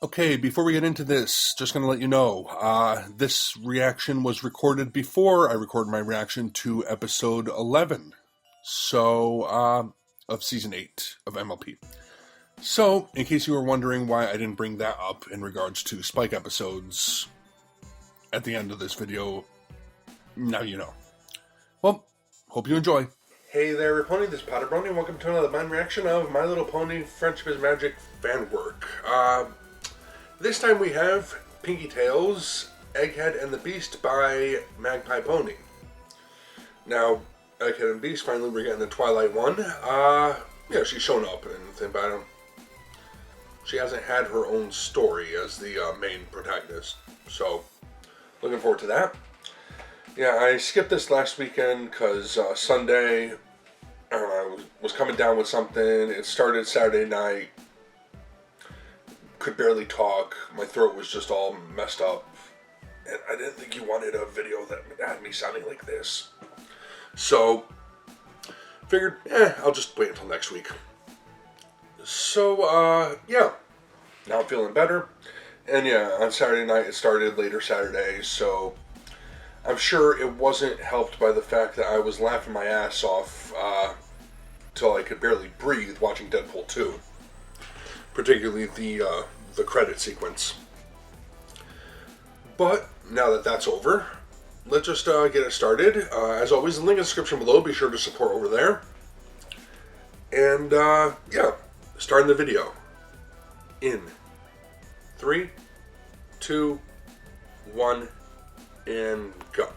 Okay, before we get into this, just going to let you know, this reaction was recorded before I recorded my reaction to episode 11, of season 8 of MLP. So, in case you were wondering why I didn't bring that up in regards to Spike episodes at the end of this video, now you know. Well, hope you enjoy. Hey there, Pony, this is PotterBrony, and welcome to another mind reaction of My Little Pony Friendship is Magic Fanwork. This time we have Pinkie Tails, Egghead and the Beast by Magpie Pony. Now, Egghead and Beast, finally we're getting the Twilight one. Yeah, she's shown up and everything, but she hasn't had her own story as the main protagonist. So, looking forward to that. Yeah, I skipped this last weekend because Sunday, I was coming down with something. It started Saturday night. Could barely talk. My throat was just all messed up. And I didn't think you wanted a video that had me sounding like this. So, figured, I'll just wait until next week. So, yeah. Now I'm feeling better. And yeah, on Saturday night, it started later Saturday, so I'm sure it wasn't helped by the fact that I was laughing my ass off till I could barely breathe watching Deadpool 2. Particularly the credit sequence. But now that that's over, let's just get it started. As always, the link in the description below. Be sure to support over there. And yeah, starting the video in 3, 2, 1, and go.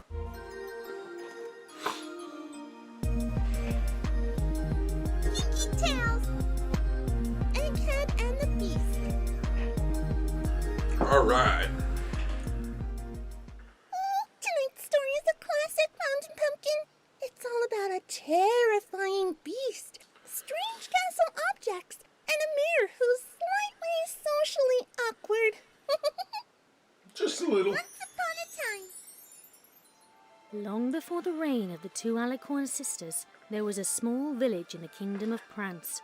Alright. Tonight's story is a classic Mountain Pumpkin. It's all about a terrifying beast, strange castle objects, and a mayor who's slightly socially awkward. Just a little. Once upon a time. Long before the reign of the two Alicorn sisters, there was a small village in the kingdom of Prance.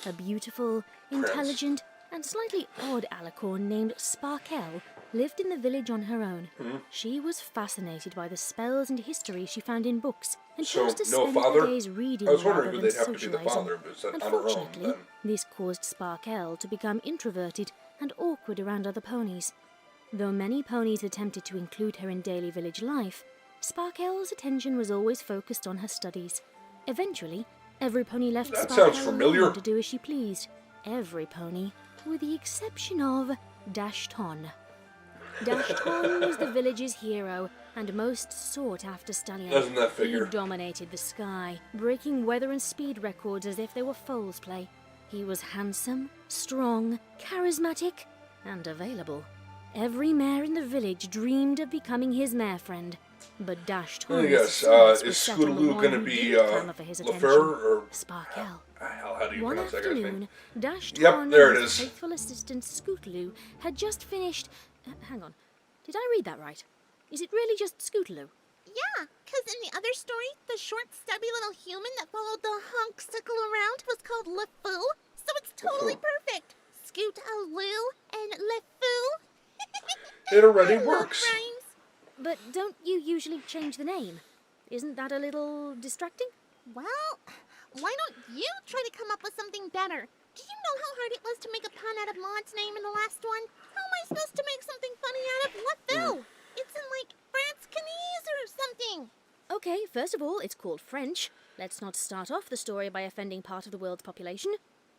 A beautiful, intelligent, and slightly odd Alicorn named Sparkle lived in the village on her own. She was fascinated by the spells and history she found in books, and chose to spend her days reading rather than socializing. Unfortunately, this caused Sparkle to become introverted and awkward around other ponies. Though many ponies attempted to include her in daily village life, Sparkle's attention was always focused on her studies. Eventually, every pony left Sparkle alone to do as she pleased. Every pony, with the exception of Dashton. Dashton was the village's hero and most sought-after stallion. Doesn't that figure? He dominated the sky, breaking weather and speed records as if they were foal's play. He was handsome, strong, charismatic, and available. Every mare in the village dreamed of becoming his mare friend. But Dashton is Scootaloo going to be Lefeur or Sparkle? How do you One pronounce that guy's name? afternoon, Dashton Yep, there it and his is. faithful assistant Scootaloo had just finished... hang on. Did I read that right? Is it really just Scootaloo? Yeah, because in the other story, the short, stubby little human that followed the honksicle around was called LeFou, so it's totally perfect. Scootaloo and LeFou. It already works. Rhymes. But don't you usually change the name? Isn't that a little distracting? Well, why don't you try to come up with something better? Do you know how hard it was to make a pun out of Maud's name in the last one? How am I supposed to make something funny out of LeFou? It's in like France-Canese or something. Okay, first of all, it's called French. Let's not start off the story by offending part of the world's population.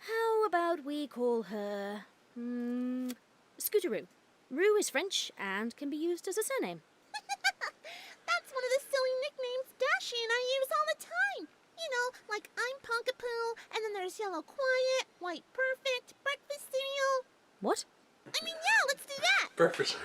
How about we call her... Scootaroo. Roo is French and can be used as a surname. That's one of the silly nicknames Dashy and I use all the time. You know, like I'm Punkapoo, and then there's Yellow Quiet, White Perfect, Breakfast Cereal. What? I mean, yeah, let's do that. Breakfast.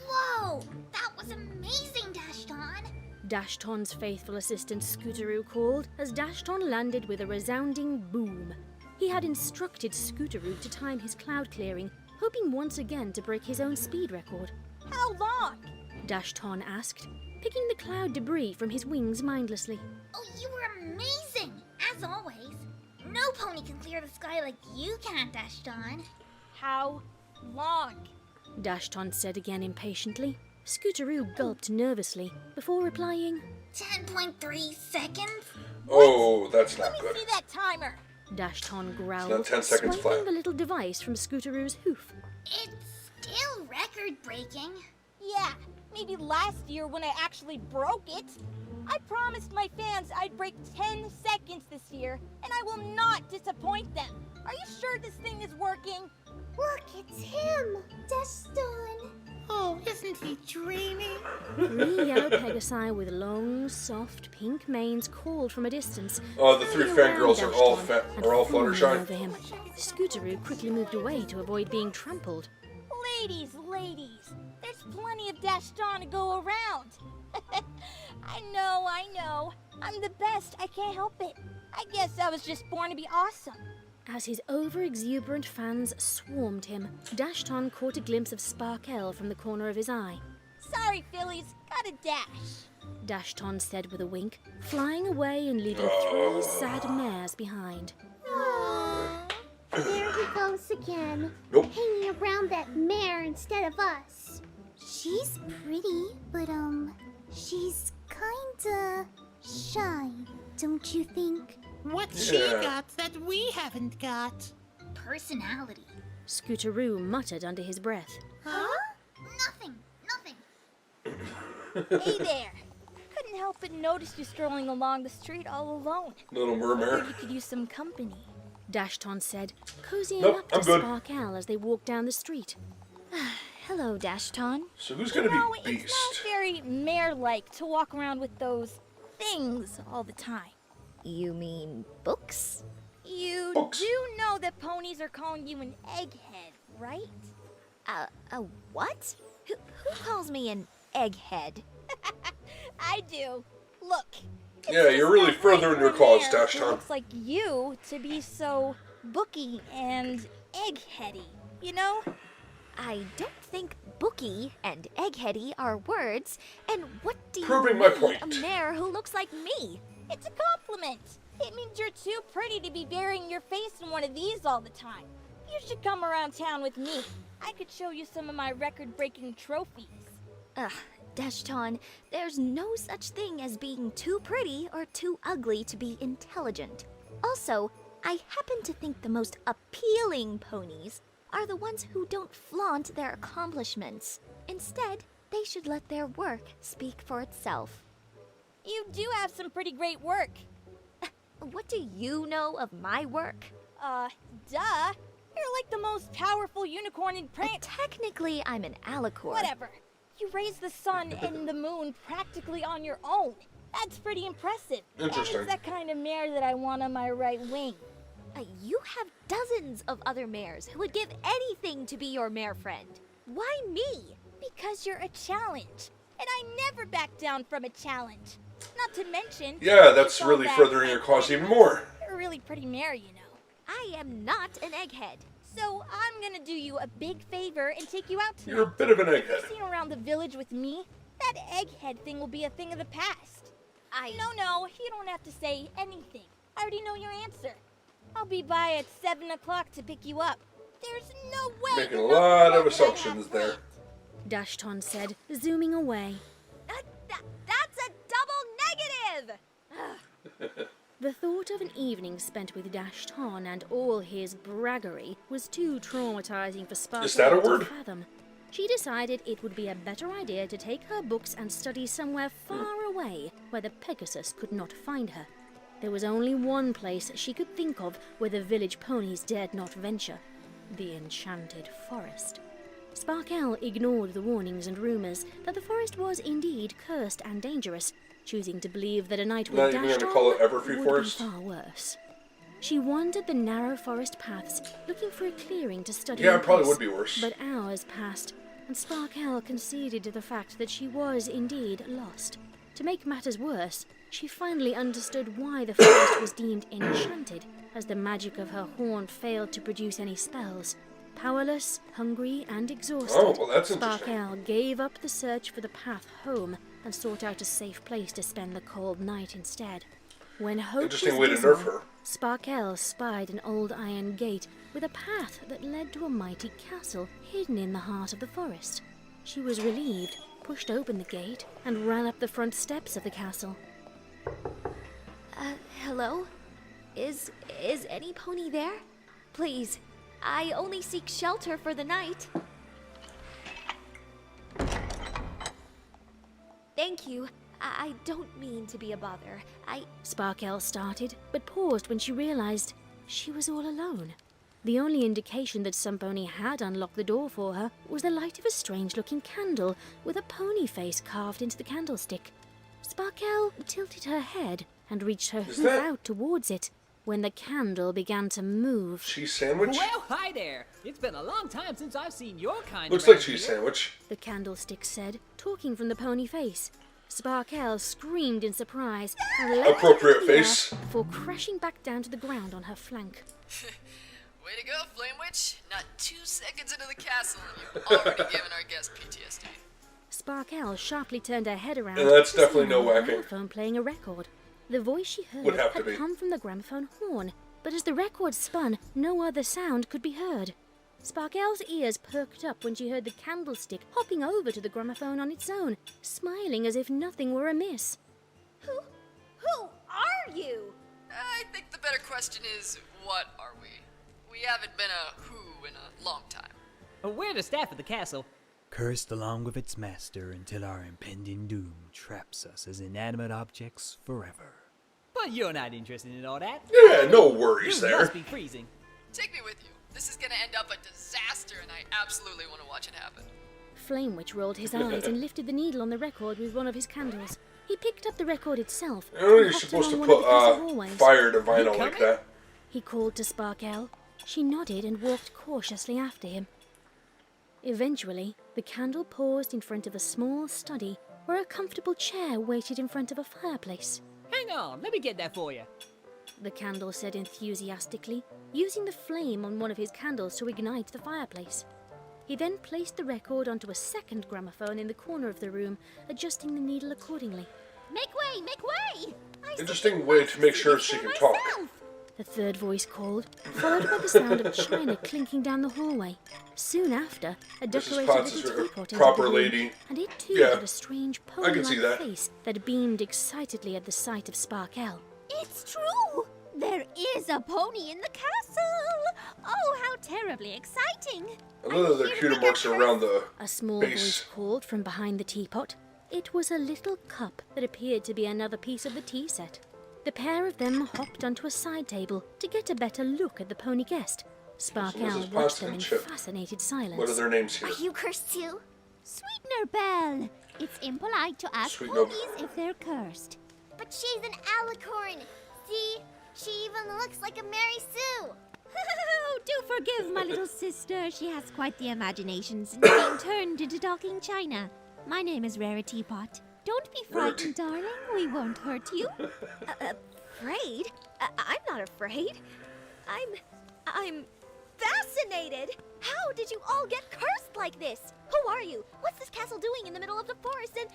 Whoa, that was amazing, Dashton. Dashton's faithful assistant Scootaroo called as Dashton landed with a resounding boom. He had instructed Scootaroo to time his cloud clearing, hoping once again to break his own speed record. How long? Dashton asked, picking the cloud debris from his wings mindlessly. Oh, you were amazing! always. No pony can clear the sky like you can, Dashton. How long? Dashton said again impatiently. Scooteroo gulped nervously before replying, 10.3 seconds? Oh, that's not Let me good. see that timer. Dashton growled, It's not 10 seconds swiping flat. the little device from Scooteroo's hoof. It's still record-breaking. Yeah, maybe last year when I actually broke it. I promised my fans I'd break 10 seconds this year, and I will not disappoint them. Are you sure this thing is working? Look, it's him! Dashton! Oh, isn't he dreamy? 3 yellow pegasi with long, soft, pink manes called from a distance. Oh, the 3 hanging around fangirls are all Dashton and fawning Fluttershy. over him. Scooteroo quickly moved away to avoid being trampled. Ladies, there's plenty of Dashton to go around. I know. I'm the best. I can't help it. I guess I was just born to be awesome. As his over-exuberant fans swarmed him, Dashton caught a glimpse of Sparkle from the corner of his eye. Sorry, Phillies. Got a dash. Dashton said with a wink, flying away and leaving 3 sad mares behind. There he goes again. Nope. Hanging around that mare instead of us. She's pretty, but, she's kinda shy, don't you think? What's Yeah. she got that we haven't got? Personality. Scooteroo muttered under his breath. Huh? Nothing. Hey there. Couldn't help but notice you strolling along the street all alone. Little Figured mermare. you could use some company. Dashton said, cozying Nope, up to I'm good. Sparkle as they walked down the street. Hello, Dashton. So who's gonna No, be it's Beast? not very mare-like to walk around with those things all the time. You mean books? You Books. do know that ponies are calling you an egghead, right? A what? Who calls me an egghead? I do. Look. it's Yeah, just you're really not right furthering your for a cause, mare Dashton. who looks like you to be so booky and eggheady, you know? I don't think bookie and eggheady are words. And what do you Proving my mean, point. a mare who looks like me? It's a compliment. It means you're too pretty to be burying your face in one of these all the time. You should come around town with me. I could show you some of my record-breaking trophies. Ugh, Dashton, there's no such thing as being too pretty or too ugly to be intelligent. Also, I happen to think the most appealing ponies are the ones who don't flaunt their accomplishments. Instead, they should let their work speak for itself. You do have some pretty great work. What do you know of my work? Duh. You're like the most powerful unicorn in Technically, I'm an alicorn. Whatever. You raised the sun and the moon practically on your own. That's pretty impressive. Interesting. And it's that kind of mare that I want on my right wing. You have dozens of other mares who would give anything to be your mare friend. Why me? Because you're a challenge. And I never back down from a challenge. Not to mention... Yeah, that's it's all really that furthering your cause even more. You're a really pretty mare, you know. I am not an egghead. So I'm gonna do you a big favor and take you out tonight. You're a bit of an If you're egghead. seen around the village with me, that egghead thing will be a thing of the past. No, you don't have to say anything. I already know your answer. I'll be by at 7 o'clock to pick you up. There's no way. Making a you're not lot the of one that I have assumptions there. planned. Dashton said, zooming away. That's a double negative! The thought of an evening spent with Dashton and all his braggery was too traumatizing for Sparkle Is that a to word? fathom. She decided it would be a better idea to take her books and study somewhere far away where the Pegasus could not find her. There was only one place she could think of where the village ponies dared not venture: the enchanted forest. Sparkle ignored the warnings and rumors that the forest was indeed cursed and dangerous, choosing to believe that a night with Not even gonna Dashton call it Everfree would Forest? be far worse. She wandered the narrow forest paths, looking for a clearing to study. Yeah, in it probably peace. would be worse. But hours passed, and Sparkle conceded to the fact that she was indeed lost. To make matters worse, she finally understood why the forest was deemed enchanted, as the magic of her horn failed to produce any spells. Powerless, hungry, and exhausted, Oh, well, that's interesting. Sparkle gave up the search for the path home and sought out a safe place to spend the cold night instead. When hope Interesting was way to dismal, nerf her. Sparkle spied an old iron gate with a path that led to a mighty castle hidden in the heart of the forest. She was relieved, pushed open the gate, and ran up the front steps of the castle. Hello? Is any pony there? Please, I only seek shelter for the night. Thank you. I don't mean to be a bother. Sparkle started, but paused when she realized she was all alone. The only indication that some pony had unlocked the door for her was the light of a strange-looking candle with a pony face carved into the candlestick. Sparkle tilted her head and reached her hoof out towards it when the candle began to move. Cheese sandwich? Well, hi there. It's been a long time since I've seen your kind Looks around like cheese here. sandwich. The candlestick said, talking from the pony face. Sparkle screamed in surprise and leapt Appropriate into the air face. before crashing back down to the ground on her flank. Way to go, Flame Witch. Not 2 seconds into the castle, and you've already given our guest PTSD. Sparkle sharply turned her head around. And that's to see definitely no a whacking. gramophone playing a record. The voice she heard Would have to had be. come from the gramophone horn, but as the record spun, no other sound could be heard. Sparkle's ears perked up when she heard the candlestick hopping over to the gramophone on its own, smiling as if nothing were amiss. Who are you? I think the better question is, what are we? We haven't been a who in a long time. We're the staff of the castle, cursed along with its master until our impending doom traps us as inanimate objects forever. But you're not interested in all that. Yeah, no worries You there. must be freezing. Take me with you. This is gonna end up a disaster, and I absolutely want to watch it happen. Flame Witch rolled his eyes and lifted the needle on the record with one of his candles. He picked up the record itself. I don't know and you're hopped supposed to along one of put the castle hallways. fire to vinyl You like coming? that. He called to Sparkle. She nodded and walked cautiously after him. Eventually, the candle paused in front of a small study where a comfortable chair waited in front of a fireplace. Hang on, let me get that for you. The candle said enthusiastically, using the flame on one of his candles to ignite the fireplace. He then placed the record onto a second gramophone in the corner of the room, adjusting the needle accordingly. Make way, make way! Interesting way to make sure she can talk. The third voice called, followed by the sound of china clinking down the hallway. Soon after, a Mrs. decorated Potts little is a teapot entered proper the room, lady. and it too Yeah, had a strange I can see pony-like that. face that beamed excitedly at the sight of Sparkle. It's true! There is a pony in the castle! Oh, how terribly exciting! I love that their cuter marks are around the A small base. voice called from behind the teapot. It was a little cup that appeared to be another piece of the tea set. The pair of them hopped onto a side table to get a better look at the pony guest. Sparkle Mrs. Potts watched them and in Chip. fascinated silence. What are their names here? Are you cursed too? Sweetener Belle! It's impolite to ask Sweet note. ponies if they're cursed. But she's an alicorn. See? She even looks like a Mary Sue. Oh, do forgive my little sister. She has quite the imagination since being turned into talking china. My name is Rarity Pot. Don't be frightened, darling. We won't hurt you. Afraid? I'm not afraid. I'm fascinated. How did you all get cursed like this? Who are you? What's this castle doing in the middle of the forest? And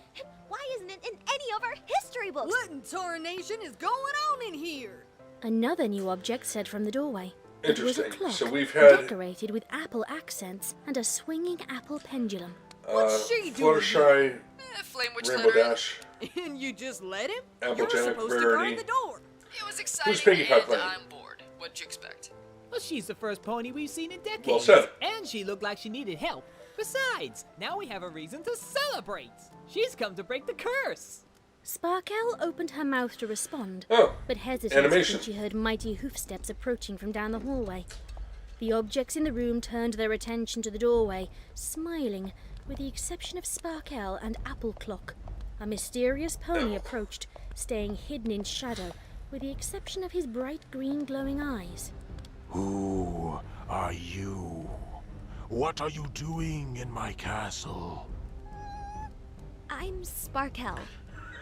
why isn't it in any of our history books? What in tarnation is going on in here? Another new object said from the doorway. It was a Interesting. clock, So we've had decorated with apple accents and a swinging apple pendulum. What's she doing? Fluttershy, Flame Witch Rainbow let her in. Dash, And you just let him? Applejack, You're supposed to Rarity. guard the door. It was exciting, Pinkie Pie and playing? I'm bored. What'd you expect? Well, she's the first pony we've seen in decades. Well said. And she looked like she needed help. Besides, now we have a reason to celebrate. She's come to break the curse. Sparkle opened her mouth to respond, Oh, but hesitated animation. when she heard mighty hoofsteps approaching from down the hallway. The objects in the room turned their attention to the doorway, smiling, with the exception of Sparkle and Apple Clock. A mysterious pony approached, staying hidden in shadow, with the exception of his bright green glowing eyes. Who are you? What are you doing in my castle? I'm Sparkle.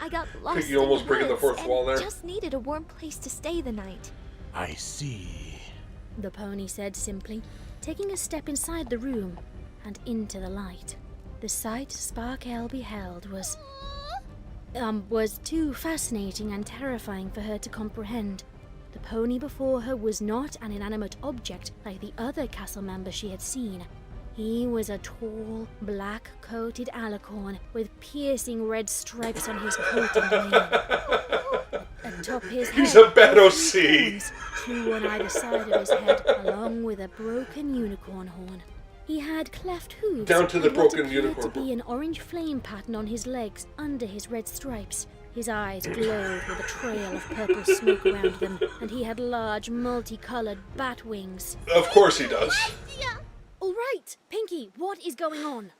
I got lost Pinkie in almost the breaking the woods fourth and wall there. just needed a warm place to stay the night. I see. The pony said simply, taking a step inside the room and into the light. The sight Sparkle beheld was too fascinating and terrifying for her to comprehend. The pony before her was not an inanimate object like the other castle members she had seen. He was a tall, black-coated alicorn with piercing red stripes on his coat and mane. Atop his head, He's a bad were OC. horns, 2 on either side of his head, along with a broken unicorn horn. He had cleft hooves Down to the and what broken appeared unicorn to be an orange flame pattern on his legs under his red stripes. His eyes glowed with a trail of purple smoke around them, and he had large, multicolored bat wings. Of course he does. All right, Pinkie, what is going on?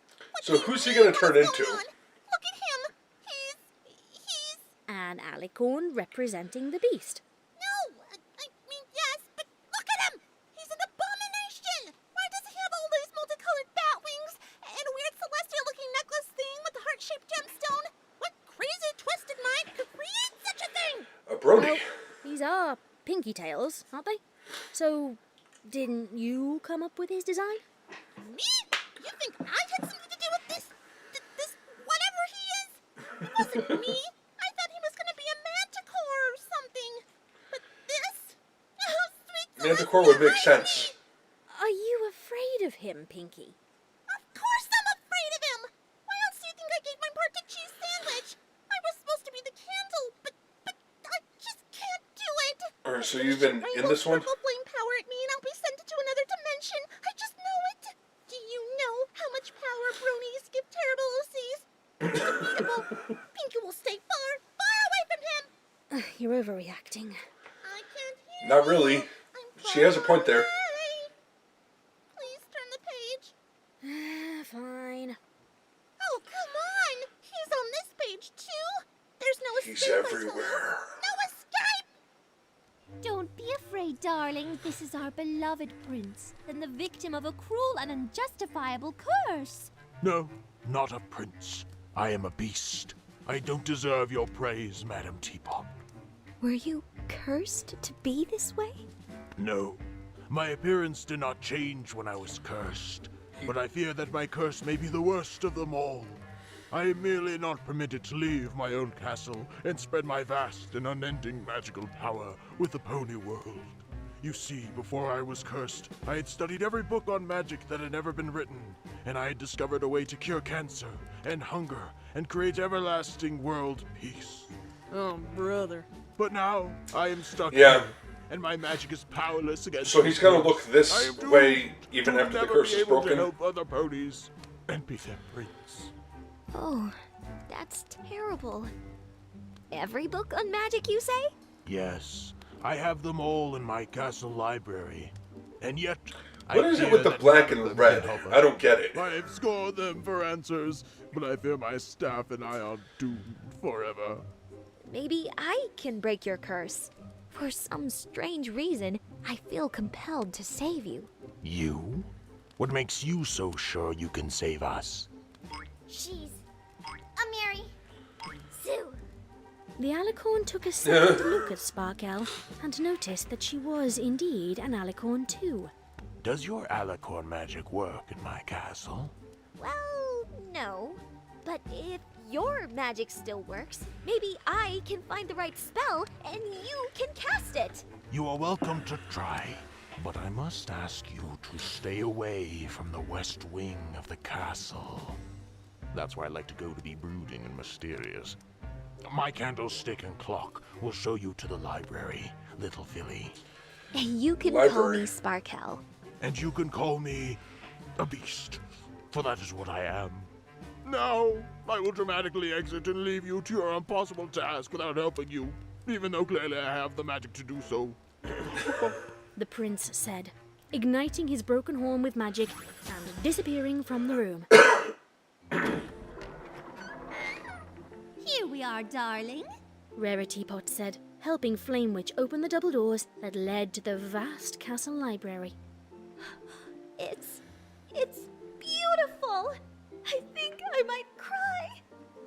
So who's he going to turn into? Look at him. He's... An alicorn representing the beast. No, I mean, yes, but look at him. He's an abomination. Why does he have all those multicolored bat wings and a weird celestial-looking necklace thing with a heart-shaped gemstone? What crazy, twisted mind could create such a thing? A brony. Well, these are Pinkie tails, aren't they? So, didn't you come up with his design? Me? You think I had something to do with this whatever he is? It wasn't me. I thought he was going to be a manticore or something. But this? Oh, sweet Manticore would make sense. Are you afraid of him, Pinkie? Of course I'm afraid of him. Why else do you think I gave my part to cheese sandwich? I was supposed to be the candle, but I just can't do it. Alright, so you've been in this one? Purple flame power at me and I'll be sent into another dimension. I just know it. Do you know how much power bronies give terrible OCs? It's undefeatable. Pinkie will stay far, far away from him. You're overreacting. I can't hear Not you. really. I'm She has a point there. far away. Please turn the page. Fine. Oh, come on. He's on this page, too. There's no escape. He's I told everywhere. you. No escape. Don't be afraid, darling. This is our beloved prince, and the victim of a cruel and unjustifiable curse. No, not a prince. I am a beast. I don't deserve your praise, Madam Teapot. Were you cursed to be this way? No, my appearance did not change when I was cursed, but I fear that my curse may be the worst of them all. I am merely not permitted to leave my own castle and spread my vast and unending magical power with the pony world. You see, before I was cursed, I had studied every book on magic that had ever been written, and I had discovered a way to cure cancer and hunger and create everlasting world peace. Oh, brother. But now, I am stuck Yeah. here, and my magic is powerless against So he's going to look I this am doomed way even to after the never curse be is able to broken. help other ponies and be their prince. Oh, that's terrible. Every book on magic, you say? Yes, I have them all in my castle library, and yet What is it with the black and red? I don't get it. I have scored them for answers, but I fear my staff and I are doomed forever. Maybe I can break your curse. For some strange reason, I feel compelled to save you. You? What makes you so sure you can save us? She's a Mary Sue. The alicorn took a second look at Sparkle and noticed that she was indeed an alicorn too. Does your alicorn magic work in my castle? Well, no. But if your magic still works, maybe I can find the right spell and you can cast it. You are welcome to try, but I must ask you to stay away from the west wing of the castle. That's where I like to go to be brooding and mysterious. My candlestick and clock will show you to the library, little filly. You can call Library. me Sparkle. And you can call me a beast, for that is what I am. Now, I will dramatically exit and leave you to your impossible task without helping you, even though clearly I have the magic to do so. The prince said, igniting his broken horn with magic and disappearing from the room. Here we are, darling. Rarity Pot said, helping Flame Witch open the double doors that led to the vast castle library. It's beautiful. I think I might cry.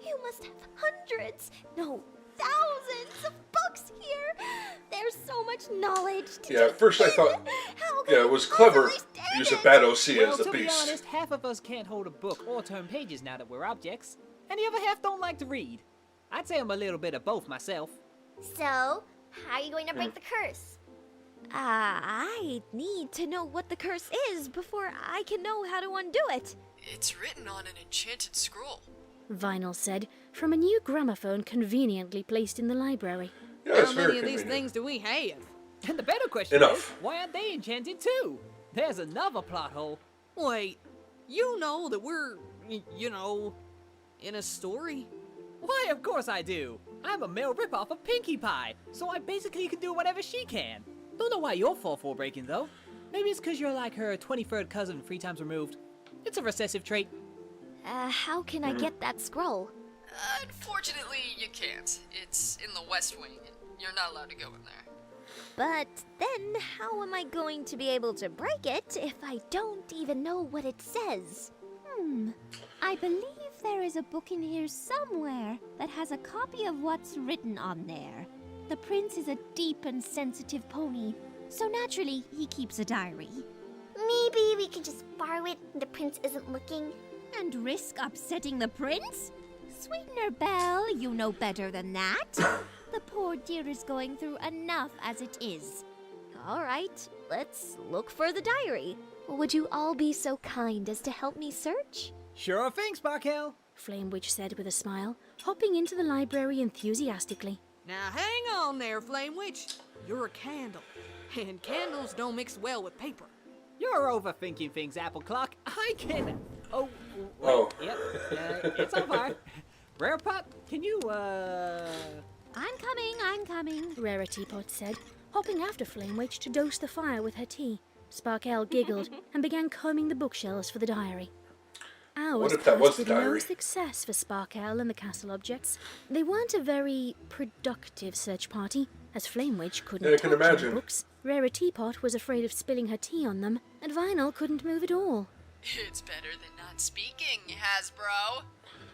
You must have hundreds, no, thousands of books here. There's so much knowledge to Yeah, at first I take thought, in. How yeah, could it was I clever possibly to stand use a it? bad OC Well, as the to be beast. honest, half of us can't hold a book or turn pages now that we're objects, and the other half don't like to read. I'd say I'm a little bit of both myself. So, how are you going to break the curse? I need to know what the curse is before I can know how to undo it. It's written on an enchanted scroll. Vinyl said, from a new gramophone conveniently placed in the library. Yeah, that's How very many of these convenient. things do we have? And the better question Enough. is, why aren't they enchanted too? There's another plot hole. Wait, you know that we're, you know, in a story? Why, of course I do. I'm a male ripoff of Pinkie Pie, so I basically can do whatever she can. Don't know why you're 4-4 breaking, though. Maybe it's because you're like her 23rd cousin 3 times removed. It's a recessive trait. How can I get that scroll? Unfortunately, you can't. It's in the West Wing, and you're not allowed to go in there. But then, how am I going to be able to break it if I don't even know what it says? I believe there is a book in here somewhere that has a copy of what's written on there. The prince is a deep and sensitive pony, so naturally he keeps a diary. Maybe we could just borrow it when the prince isn't looking. And risk upsetting the prince? Sweetener Belle, you know better than that. The poor dear is going through enough as it is. All right, let's look for the diary. Would you all be so kind as to help me search? Sure thing, Sparkle. Flame Witch said with a smile, hopping into the library enthusiastically. Now hang on there, Flame Witch. You're a candle, and candles don't mix well with paper. You're overthinking things, Apple Clock. I get it. Oh, wait, Oh. Yep, it's on fire. Rare Pot, can you, I'm coming. Rare Teapot said, hopping after Flame Witch to dose the fire with her tea. Sparkle giggled and began combing the bookshelves for the diary. Hours What if that was passed the with no diary? success for Sparkle and the castle objects. They weren't a very productive search party, as Flame Witch couldn't Yeah, I can touch imagine. the books. Rare Teapot was afraid of spilling her tea on them, and Vinyl couldn't move at all. It's better than not speaking, Hasbro.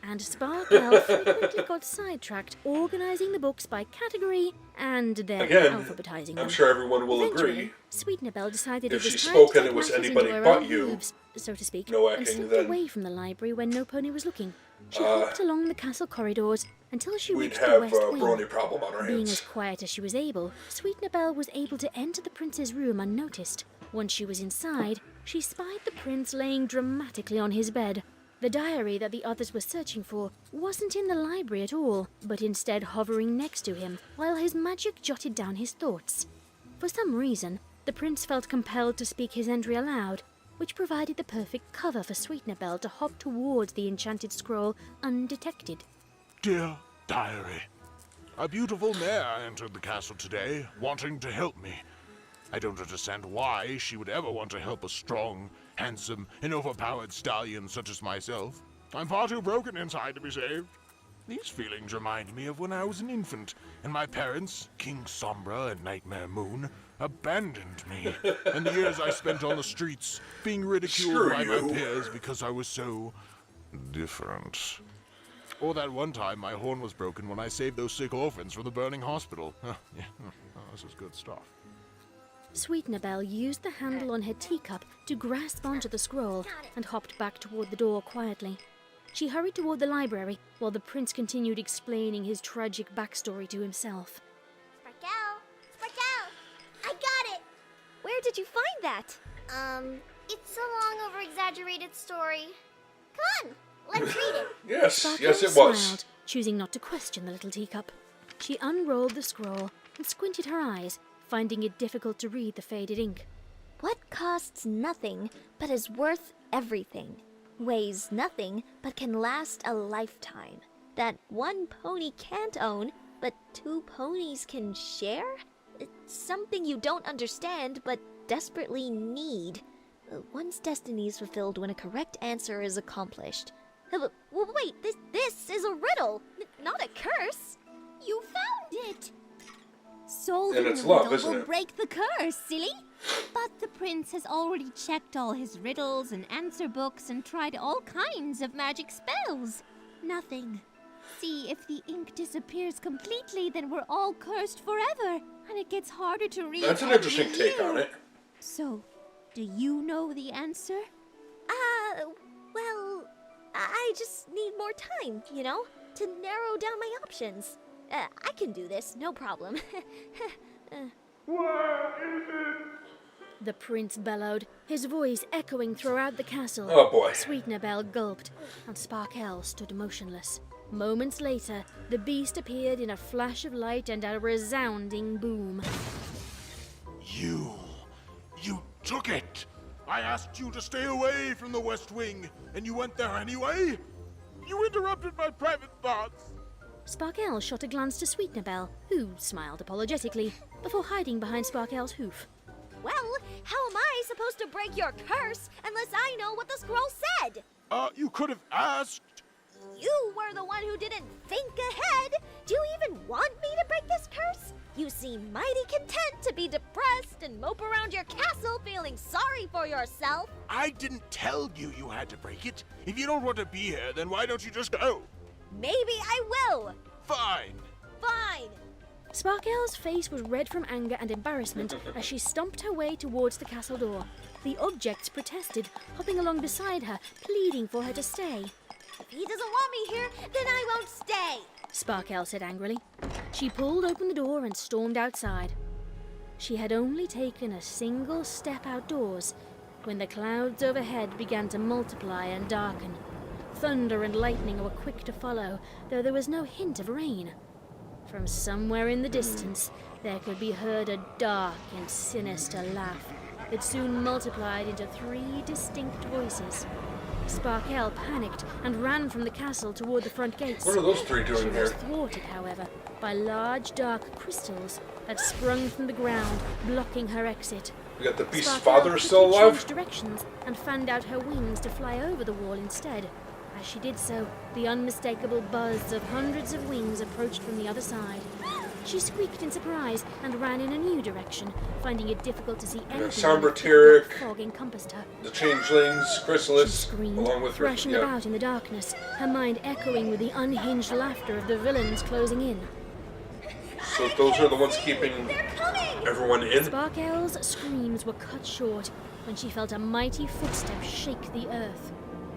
And Sparkle frequently got sidetracked organising the books by category and then Again, alphabetizing them. I'm sure everyone will Eventually, agree. Sweetener decided If it was she time spoke to and take it was matters anybody into her but own you, hooves, so to speak, no and ecking slipped then. away from the library when no pony was looking. She hopped along the castle corridors until she We'd reached the have west a wing. Brony problem on our Being hands. as quiet as she was able, Sweetener was able to enter the prince's room unnoticed. Once she was inside, she spied the prince laying dramatically on his bed. The diary that the others were searching for wasn't in the library at all, but instead hovering next to him, while his magic jotted down his thoughts. For some reason, the prince felt compelled to speak his entry aloud, which provided the perfect cover for Sweetener to hop towards the enchanted scroll undetected. Dear Diary, a beautiful mare entered the castle today, wanting to help me. I don't understand why she would ever want to help a strong, handsome, and overpowered stallion such as myself. I'm far too broken inside to be saved. These feelings remind me of when I was an infant, and my parents, King Sombra and Nightmare Moon, abandoned me, and the years I spent on the streets, being ridiculed Screw by you. my peers because I was so different. Or that one time my horn was broken when I saved those sick orphans from the burning hospital. Yeah. This is good stuff. Sweetener used the handle on her teacup to grasp onto the scroll and hopped back toward the door quietly. She hurried toward the library while the prince continued explaining his tragic backstory to himself. Sparkle! I got it! Where did you find that? It's a long over-exaggerated story. Come on, let's read it. Yes, Sparkle yes it was. smiled, choosing not to question the little teacup. She unrolled the scroll and squinted her eyes, finding it difficult to read the faded ink. What costs nothing but is worth everything? Weighs nothing but can last a lifetime. That one pony can't own, but 2 ponies can share? It's something you don't understand but desperately need. One's destiny is fulfilled when a correct answer is accomplished. Wait, this is a riddle, not a curse. You found it! Solving And it's the love, riddle isn't will it? break the curse, silly! But the prince has already checked all his riddles and answer books and tried all kinds of magic spells. Nothing. See, if the ink disappears completely, then we're all cursed forever, and it gets harder to read. That's an every interesting take on year. it. So, do you know the answer? Well, I just need more time, you know, to narrow down my options. I can do this, no problem. Where is it? the prince bellowed, his voice echoing throughout the castle. Oh boy. Sweetenerbell gulped, and Sparkell stood motionless. Moments later, the beast appeared in a flash of light and a resounding boom. You took it! I asked you to stay away from the West Wing, and you went there anyway? You interrupted my private thoughts! Sparkell shot a glance to Sweetenerbell, who smiled apologetically, before hiding behind Sparkell's hoof. Well, how am I supposed to break your curse unless I know what the scroll said? You could have asked. You were the one who didn't think ahead. Do you even want me to break this curse? You seem mighty content to be depressed and mope around your castle feeling sorry for yourself. I didn't tell you you had to break it. If you don't want to be here, then why don't you just go? Maybe I will. Fine. Fine. Sparkell's face was red from anger and embarrassment as she stomped her way towards the castle door. The objects protested, hopping along beside her, pleading for her to stay. If he doesn't want me here, then I won't stay, Sparkell said angrily. She pulled open the door and stormed outside. She had only taken a single step outdoors when the clouds overhead began to multiply and darken. Thunder and lightning were quick to follow, though there was no hint of rain. From somewhere in the distance, there could be heard a dark and sinister laugh that soon multiplied into 3 distinct voices. Sparkell panicked and ran from the castle toward the front gates. What are those 3 doing She here? was thwarted, however, by large dark crystals that sprung from the ground, blocking her exit. We got the beast's Sparkell father still quickly alive? changed directions and fanned out her wings to fly over the wall instead. As she did so, the unmistakable buzz of hundreds of wings approached from the other side. She squeaked in surprise and ran in a new direction, finding it difficult to see anything when the thick Sombra, black fog encompassed her. The changelings, Chrysalis, She screamed, along with thrashing about in the darkness, her mind echoing with the unhinged laughter of the villains closing in. So those are the ones keeping everyone in? Sparkell's screams were cut short when she felt a mighty footstep shake the earth.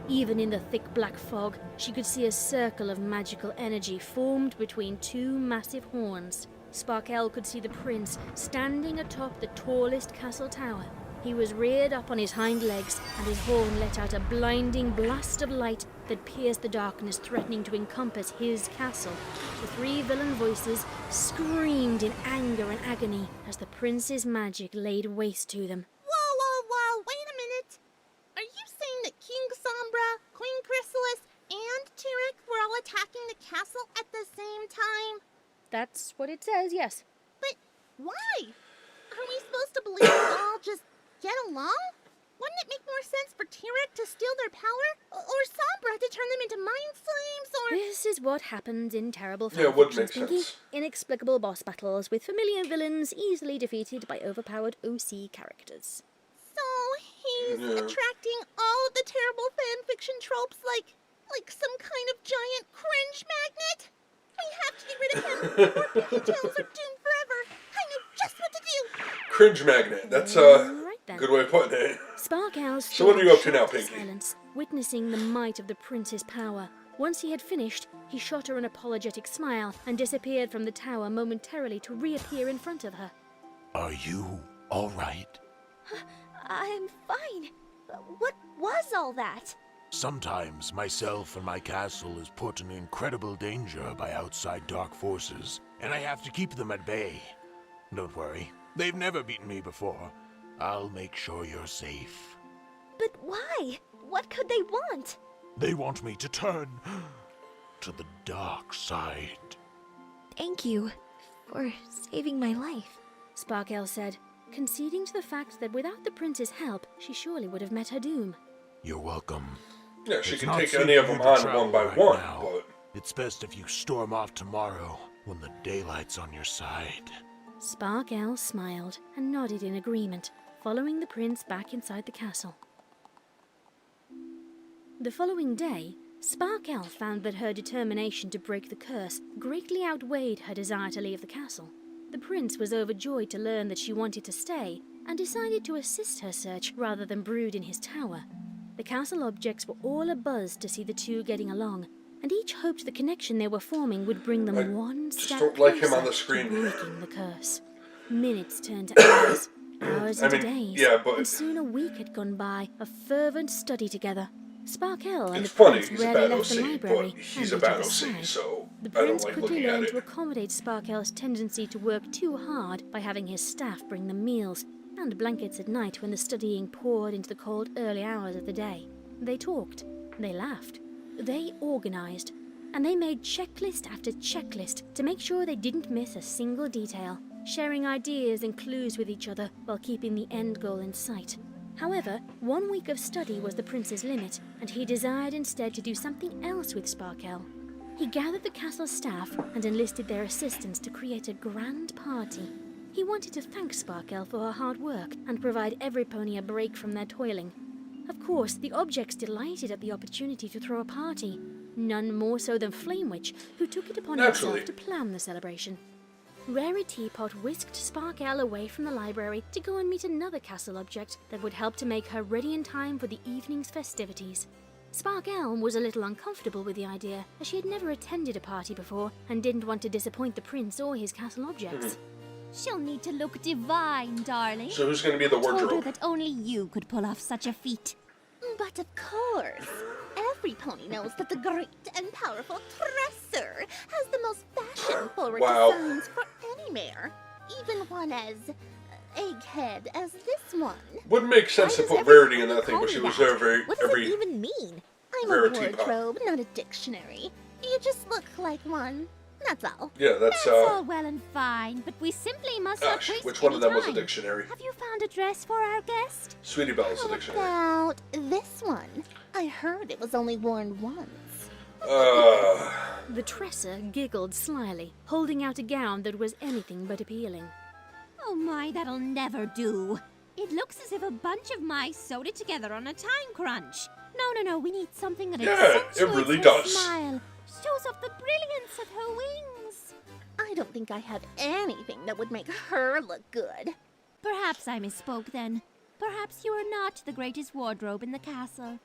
Even in the thick black fog, she could see a circle of magical energy formed between 2 massive horns. Sparkell could see the prince standing atop the tallest castle tower. He was reared up on his hind legs, and his horn let out a blinding blast of light that pierced the darkness, threatening to encompass his castle. The 3 villain voices screamed in anger and agony as the prince's magic laid waste to them. Whoa, wait a minute. Are you saying that King Sombra, Queen Chrysalis, and Tyrek were all attacking the castle at the same time? That's what it says, yes. But why? Are we supposed to believe they all just get along? Wouldn't it make more sense for Tyrek to steal their power? Or Sombra to turn them into mind flames? Or... This is what happens in terrible Yeah, it would fanfictions, make Pinkie. sense. Inexplicable boss battles with familiar villains easily defeated by overpowered OC characters. So he's attracting all of the terrible fanfiction tropes like some kind of giant cringe magnet? We have to get rid of him or Pinkie Tales are doomed forever. I know just what to do. Cringe magnet. That's a good way of putting it. Sparkell So what are you up to now, stood in Pinkie? silence, witnessing the might of the prince's power. Once he had finished, he shot her an apologetic smile and disappeared from the tower momentarily to reappear in front of her. Are you all right? I'm fine. What was all that? Sometimes myself and my castle is put in incredible danger by outside dark forces, and I have to keep them at bay. Don't worry, they've never beaten me before. I'll make sure you're safe. But why? What could they want? They want me to turn to the dark side. Thank you for saving my life, Sparkell said, conceding to the fact that without the prince's help, she surely would have met her doom. You're welcome. Yeah, she It's can not take safe any of for you them to on travel one by right one, now. but... It's best if you storm off tomorrow when the daylight's on your side. Sparkell smiled and nodded in agreement, following the prince back inside the castle. The following day, Sparkell found that her determination to break the curse greatly outweighed her desire to leave the castle. The prince was overjoyed to learn that she wanted to stay, and decided to assist her search rather than brood in his tower. The castle objects were all abuzz to see the 2 getting along, and each hoped the connection they were forming would bring them one step don't like him closer on the screen. to breaking the curse. Minutes turned to hours, Hours I into mean, days, yeah, but and soon a week had gone by of fervent study together. Sparkle and it's the funny. prince He's a rarely bad left the OC, library but he's and a each bad other's OC, side. so The I don't prince like quickly looking at learned it. to accommodate Sparkle's tendency to work too hard by having his staff bring them meals and blankets at night when the studying poured into the cold early hours of the day. They talked, they laughed, they organized, and they made checklist after checklist to make sure they didn't miss a single detail, sharing ideas and clues with each other while keeping the end goal in sight. However, 1 week of study was the prince's limit, and he desired instead to do something else with Sparkle. He gathered the castle staff and enlisted their assistance to create a grand party. He wanted to thank Sparkle for her hard work and provide every pony a break from their toiling. Of course, the objects delighted at the opportunity to throw a party, none more so than Flamewitch, who took it upon himself to plan the celebration. Rarity Pot whisked Sparkle away from the library to go and meet another castle object that would help to make her ready in time for the evening's festivities. Sparkle was a little uncomfortable with the idea, as she had never attended a party before and didn't want to disappoint the prince or his castle objects. She'll need to look divine, darling. So who's going to be the I told her wardrobe? that only you could pull off such a feat. But of course, every pony knows that the great and powerful Tresser has the most fashion-forward designs for any mare. Even one as Egghead as this one. Wouldn't make sense to Why put does Verity in everyone that thing, call but she me was that? there very What does every. it even mean? I'm a Rarity Pot. wardrobe, not a dictionary. You just look like one. That's all. Yeah, that's That's all well and fine, but we simply must not Gosh, waste which one of any them was a time. dictionary? Have you found a dress for our guest? Sweetie Belle's a How dictionary. about this one? I heard it was only worn once. The Tresser giggled slyly, holding out a gown that was anything but appealing. Oh my, that'll never do. It looks as if a bunch of mice sewed it together on a time crunch. No, we need something that accentuates really her does. smile, shows off the brilliance of her wings. I don't think I have anything that would make her look good. Perhaps I misspoke then. Perhaps you are not the greatest wardrobe in the castle.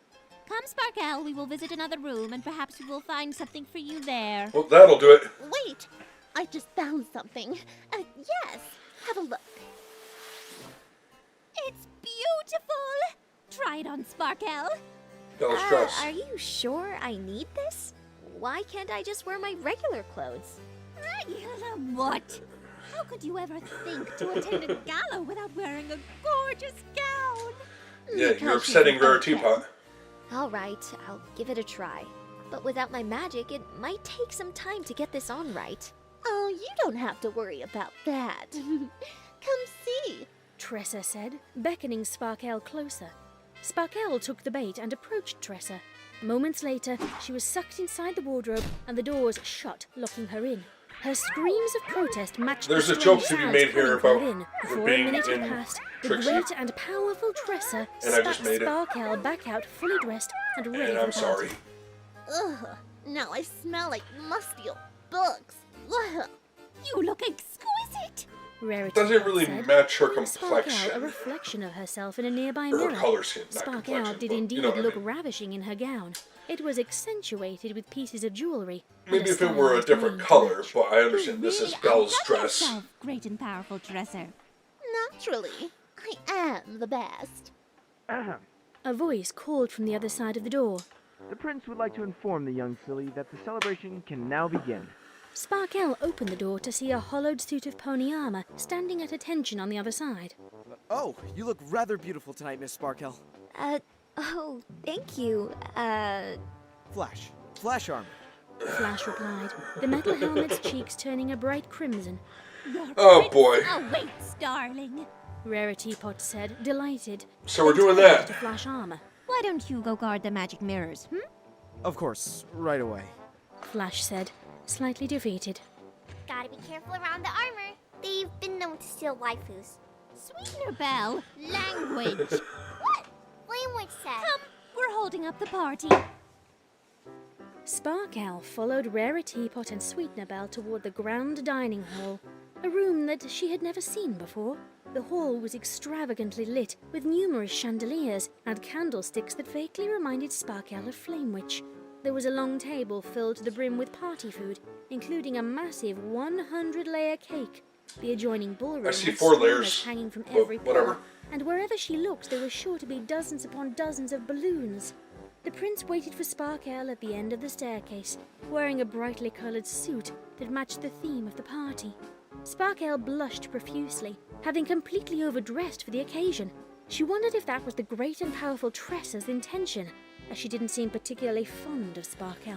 Come, Sparkle, we will visit another room, and perhaps we will find something for you there. Well, that'll do it. Wait! I just found something. Yes! Have a look. It's beautiful! Try it on, Sparkle. Bella's dress. Are you sure I need this? Why can't I just wear my regular clothes? Regular what? How could you ever think to attend a gala without wearing a gorgeous gown? Yeah, Because you're she's upsetting an Rarity egghead. Pot. All right, I'll give it a try. But without my magic, it might take some time to get this on right. Oh, you don't have to worry about that. Come see. Tresser said, beckoning Sparkle closer. Sparkle took the bait and approached Tresser. Moments later, she was sucked inside the wardrobe and the doors shut, locking her in. Her screams of protest matched There's the a joke strange to be sounds made here coming from about within. her Before being a minute had in passed, the Trixie. great and powerful Tresser And I just spat made it. Sparkle back out fully dressed and ready And for I'm the party. sorry. Ugh, now I smell like musty old bugs. Ugh. You look exquisite! Rarity Doesn't really said, match her giving Sparkle a complexion. reflection of herself in a nearby Or her mirror. color scheme, not Sparkle complexion, did but indeed you know what I look mean. ravishing in her gown. It was accentuated with pieces of jewelry. and Maybe a if it were a stylized different mane to color, match. but I understand this is Belle's Outdone dress. yourself, great and powerful dresser. Naturally, I am the best. A voice called from the other side of the door. The prince would like to inform the young filly that the celebration can now begin. Sparkle opened the door to see a hollowed suit of pony armor standing at attention on the other side. Oh, you look rather beautiful tonight, Miss Sparkle. Oh, thank you. Flash armor. Flash replied, the metal helmet's cheeks turning a bright crimson. Oh boy. Awaits, darling. Rarity Pot said, delighted. So we're Then doing turned that. to Flash armor. Why don't you go guard the magic mirrors, Of course, right away. Flash said, slightly defeated. Gotta be careful around the armor. They've been known to steal waifus. Sweetener Belle, language. What? Flamewitch said. Come, we're holding up the party. Sparkle followed Rarity Pot and Sweetener Belle toward the grand dining hall, a room that she had never seen before. The hall was extravagantly lit with numerous chandeliers and candlesticks that vaguely reminded Sparkle of Flamewitch. There was a long table filled to the brim with party food, including a massive 100-layer cake, The adjoining ballroom I see had 4 streamers layers, hanging from but every whatever. pole, and wherever she looked there were sure to be dozens upon dozens of balloons. The prince waited for Sparkle at the end of the staircase, wearing a brightly coloured suit that matched the theme of the party. Sparkle blushed profusely, having completely overdressed for the occasion. She wondered if that was the great and powerful Tressa's intention, as she didn't seem particularly fond of Sparkle.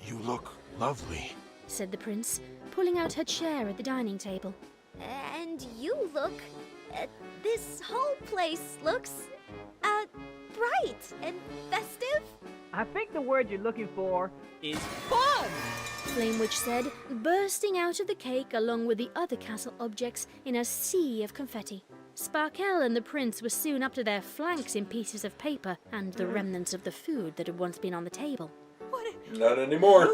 You look lovely, said the prince, pulling out her chair at the dining table. And you look... this whole place looks... bright and festive? I think the word you're looking for is fun! Flame Witch said, bursting out of the cake along with the other castle objects in a sea of confetti. Sparkle and the prince were soon up to their flanks in pieces of paper and the remnants of the food that had once been on the table. Not anymore.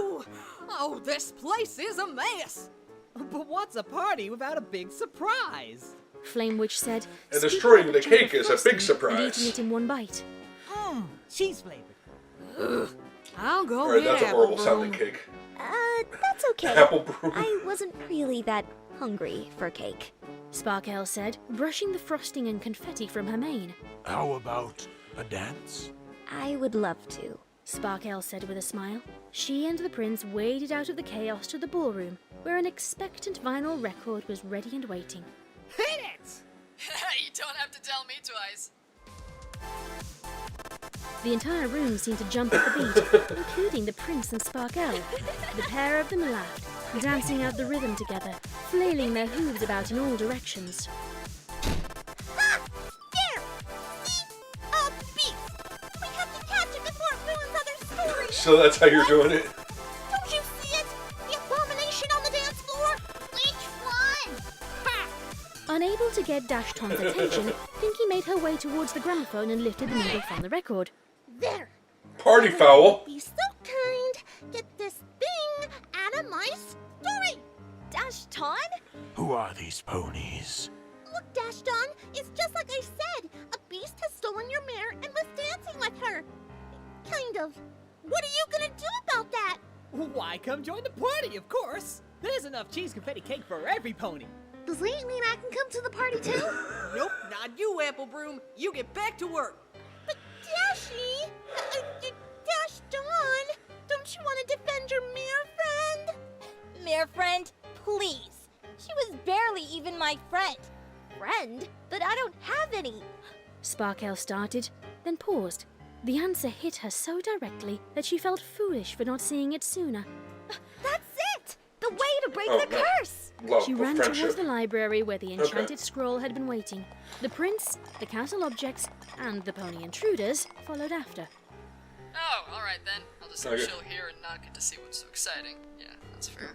Oh, this place is a mess! But what's a party without a big surprise? Flame Witch said, And scooping destroying up the a chunk cake of is a big frosting surprise. and eating it in one bite. Cheese flavored. Ugh. I'll go Alright, with that's a apple horrible broom. sounding cake. That's okay. Apple broom. I wasn't really that hungry for cake. Sparkle said, brushing the frosting and confetti from her mane. How about a dance? I would love to. Sparkle said with a smile. She and the prince waded out of the chaos to the ballroom, where an expectant vinyl record was ready and waiting. Hit it! You don't have to tell me twice. The entire room seemed to jump at the beat, including the prince and Sparkle. The pair of them laughed, dancing out the rhythm together, flailing their hooves about in all directions. Ah! There! See? A beast! We have to catch it before it ruins other stories! So that's how you're doing it? Don't you see it? The abomination on the dance floor? Which one? Ha! Unable to get Dashton's attention, Pinkie made her way towards the gramophone and lifted the needle from the record. There! Party foul! Be so kind! Get this thing out of my story! Dashton? Who are these ponies? Look, Dashton, it's just like I said. A beast has stolen your mare and was dancing with her. Kind of. What are you gonna do about that? Why, come join the party, of course! There's enough cheese confetti cake for every pony! Does that mean I can come to the party too? Nope, not you, Apple Broom. You get back to work. But Dashy! Dashton! Don't you want to defend your mare friend? Mare friend, please. She was barely even my friend. Friend? But I don't have any. Sparkle started, then paused. The answer hit her so directly that she felt foolish for not seeing it sooner. That's it! The way to break Oh, the no. curse! Love She of ran friendship. towards the library where the enchanted Okay. scroll had been waiting. The prince, the castle objects, and the pony intruders followed after. Oh, alright then. I'll just Okay. chill here and not get to see what's so exciting. Yeah, that's fair.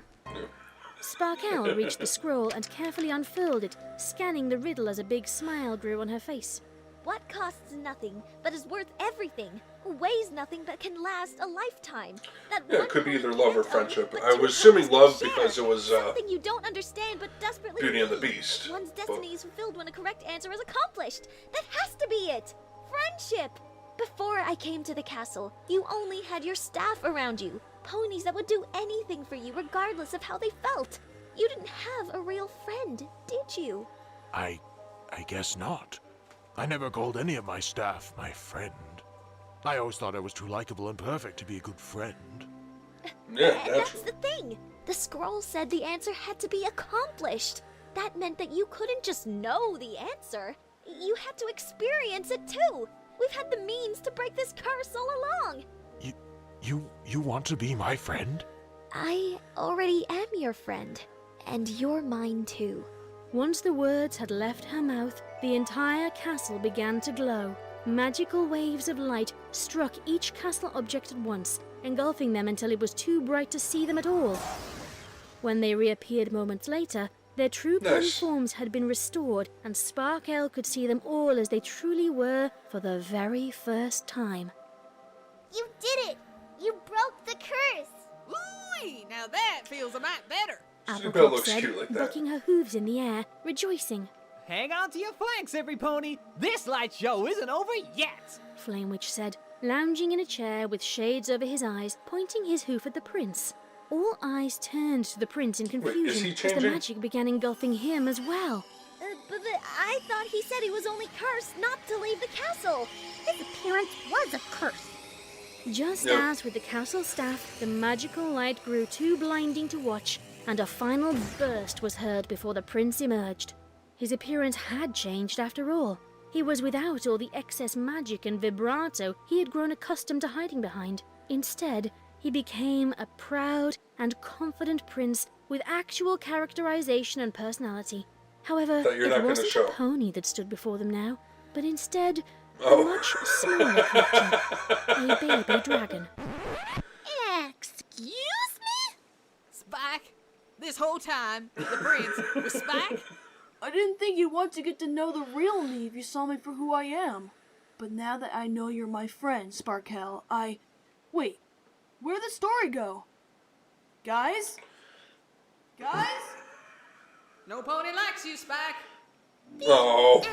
Sparkle reached the scroll and carefully unfurled it, scanning the riddle as a big smile grew on her face. What costs nothing, but is worth everything? Weighs nothing, but can last a lifetime? That Yeah, one it could be either can't love or own, friendship. but I two was assuming hearts to love share. because it was Something you don't understand, but desperately Beauty and the need. Beast. One's But- destiny is fulfilled when a correct answer is accomplished. That has to be it. Friendship. Before I came to the castle, you only had your staff around you. Ponies that would do anything for you regardless of how they felt. You didn't have a real friend, did you? I guess not. I never called any of my staff my friend. I always thought I was too likable and perfect to be a good friend. Yeah, And that's the thing. The scroll said the answer had to be accomplished. That meant that you couldn't just know the answer. You had to experience it too. We've had the means to break this curse all along. You want to be my friend? I already am your friend. And you're mine too. Once the words had left her mouth, the entire castle began to glow. Magical waves of light struck each castle object at once, engulfing them until it was too bright to see them at all. When they reappeared moments later, their true pony Nice. forms had been restored, and Sparkle could see them all as they truly were for the very first time. You did it! You broke the curse! Ooh, now that feels a lot better. Belle Applecock looks said, cute like that. bucking her hooves in the air, rejoicing. Hang on to your flanks, every pony! This light show isn't over yet! Flame Witch said, lounging in a chair with shades over his eyes, pointing his hoof at the prince. All eyes turned to the prince in is confusion he as the changing? magic began engulfing him as well. But I thought he said he was only cursed not to leave the castle. His appearance was a curse. Just Yep. as with the castle staff, the magical light grew too blinding to watch, and a final burst was heard before the prince emerged. His appearance had changed after all. He was without all the excess magic and vibrato he had grown accustomed to hiding behind. Instead, he became a proud and confident prince with actual characterization and personality. However, That you're not it gonna wasn't show. a pony that stood before them now, but instead Oh. a much smaller creature, a baby dragon. Excuse me? Spike, this whole time, the prince was Spike? I didn't think you'd want to get to know the real me if you saw me for who I am. But now that I know you're my friend, Sparkle, Wait, where'd the story go? Guys? Guys? No pony likes you, Spike. Oh.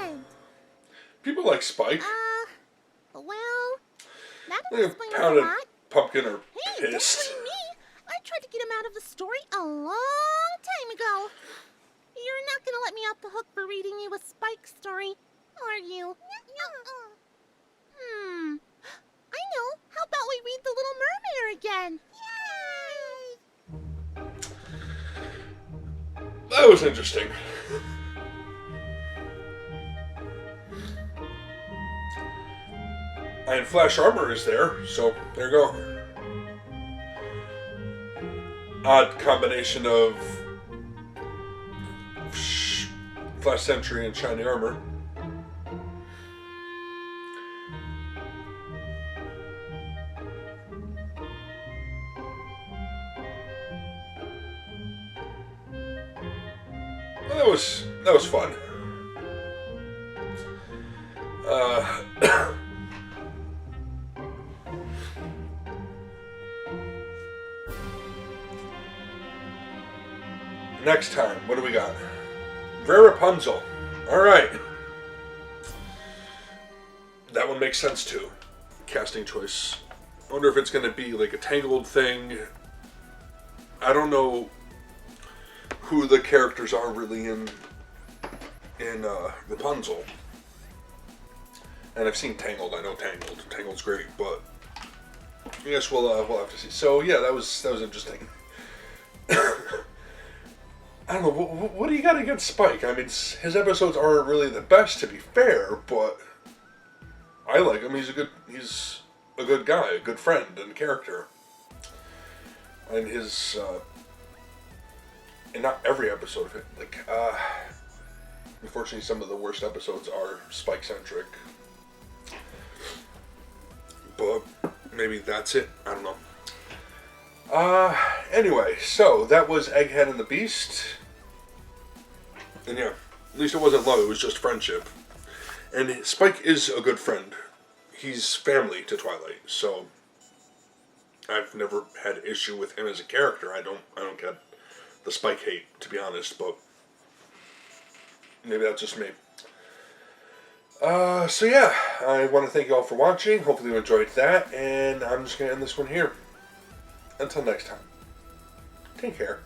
People like Spike. Well, that'll They explain a pounded lot. pumpkin or Hey, don't pissed. blame me. I tried to get him out of the story a long time ago. You're not gonna let me off the hook for reading you a Spike story, are you? I know. How about we read The Little Mermaid again? That was interesting. And Flash Armor is there, so there you go. Odd combination of Flash Sentry and Shiny Armor. Well, that was fun. Next time, what do we got? Rapunzel. Alright. That one makes sense too. Casting choice. I wonder if it's going to be like a Tangled thing. I don't know who the characters are really in Rapunzel. And I've seen Tangled. I know Tangled. Tangled's great, but I guess we'll have to see. So yeah, that was interesting. I don't know. What do you got against Spike? I mean, his episodes aren't really the best, to be fair, but I like him. He's a good guy, a good friend and character. And his and not every episode of it. Like, unfortunately, some of the worst episodes are Spike centric. But maybe that's it. I don't know. Anyway, so that was Egghead and the Beast. And yeah, at least it wasn't love, it was just friendship. And Spike is a good friend. He's family to Twilight, so I've never had issue with him as a character. I don't get the Spike hate, to be honest, but maybe that's just me. So yeah, I want to thank you all for watching. Hopefully you enjoyed that, and I'm just going to end this one here. Until next time, take care.